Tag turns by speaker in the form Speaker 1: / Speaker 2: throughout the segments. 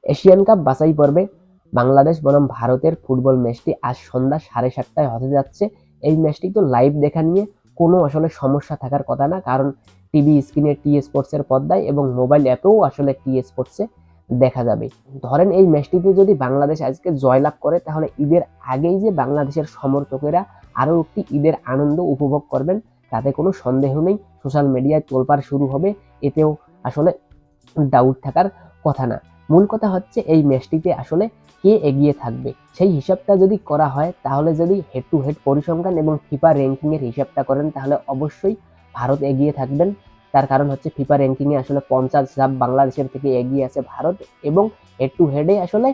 Speaker 1: Asian cup বাছাই পর্বে বাংলাদেশ বনাম ভারতের ফুটবল ম্যাচটি আজ সন্ধ্যা 7:30টায় হতে যাচ্ছে। এই ম্যাচটি তো লাইভ দেখা নিয়ে কোনো আসলে সমস্যা থাকার কথা না, কারণ টিভি স্ক্রিনে টি স্পোর্টসের পর্দায় এবং মোবাইল অ্যাপেও আসলে টি স্পোর্টসে দেখা যাবে। ধরেন এই ম্যাচটিতে যদি বাংলাদেশ আজকে জয়লাভ করে, তাহলে ঈদের আগেই যে বাংলাদেশের সমর্থকেরা আরও একটি ঈদের আনন্দ উপভোগ করবেন তাতে কোনো সন্দেহ নেই। সোশ্যাল মিডিয়ায় তোলপাড় শুরু হবে, এতেও আসলে ডাউট থাকার কথা না। মূল কথা হচ্ছে এই ম্যাচটিতে আসলে কে এগিয়ে থাকবে সেই হিসাবটা যদি করা হয়, তাহলে যদি হেড টু হেড পরিসংখ্যান এবং ফিফা র্যাঙ্কিং এর হিসাবটা করেন, তাহলে অবশ্যই ভারত এগিয়ে থাকবেন। তার কারণ হচ্ছে ফিফা র্যাঙ্কিং এ আসলে 50 ধাপ বাংলাদেশের থেকে এগিয়ে আছে ভারত, এবং হেড টু হেডে আসলে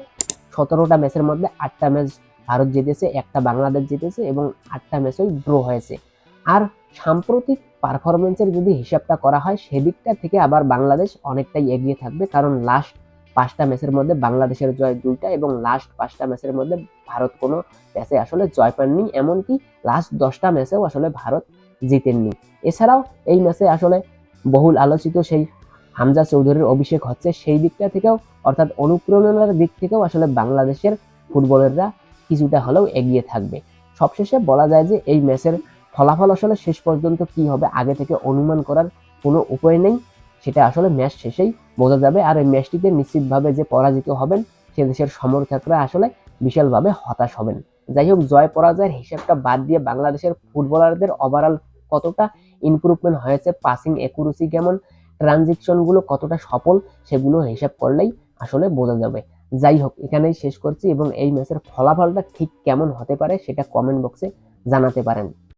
Speaker 1: 17টা ম্যাচের মধ্যে 8টা ম্যাচ ভারত জিতেছে, একটা বাংলাদেশ জিতেছে এবং 8টা ম্যাচই ড্র হয়েছে। আর সাম্প্রতিক পারফরমেন্সের যদি হিসাবটা করা হয়, সেদিকটা থেকে আবার বাংলাদেশ অনেকটাই এগিয়ে থাকবে, কারণ লাস্ট 5টা ম্যাচের মধ্যে বাংলাদেশের জয় 2টা এবং লাস্ট 5টা ম্যাচের মধ্যে ভারত কোনো ম্যাচে আসলে জয় পাননি, এমনকি লাস্ট 10টা ম্যাচেও আসলে ভারত জিতেননি। এছাড়াও এই ম্যাচে আসলে বহুল আলোচিত সেই হামজা চৌধুরীর অভিষেক হচ্ছে, সেই দিকটা থেকেও অর্থাৎ অনুপ্রেরণার দিক থেকেও আসলে বাংলাদেশের ফুটবলাররা কিছুটা হলেও এগিয়ে থাকবে। সবশেষে বলা যায় যে এই ম্যাচের ফলাফল আসলে শেষ পর্যন্ত কি হবে আগে থেকে অনুমান করার কোনো উপায় নেই, সেটা আসলে ম্যাচ শেষেই বোঝা যাবে। আর এই ম্যাচটিতে নিশ্চিতভাবে যে পরাজিত হবেন সে দেশের সমর্থকরা আসলে বিশালভাবে হতাশ হবেন। যাই হোক, জয় পরাজয়ের হিসাবটা বাদ দিয়ে বাংলাদেশের ফুটবলারদের ওভারঅল কতটা ইমপ্রুভমেন্ট হয়েছে, পাসিং অ্যাকুরেসি কেমন, ট্রানজিকশনগুলো কতটা সফল, সেগুলো হিসাব করলেই আসলে বোঝা যাবে। যাই হোক, এখানেই শেষ করছি এবং এই ম্যাচের ফলাফলটা ঠিক কেমন হতে পারে সেটা কমেন্ট বক্সে জানাতে পারেন।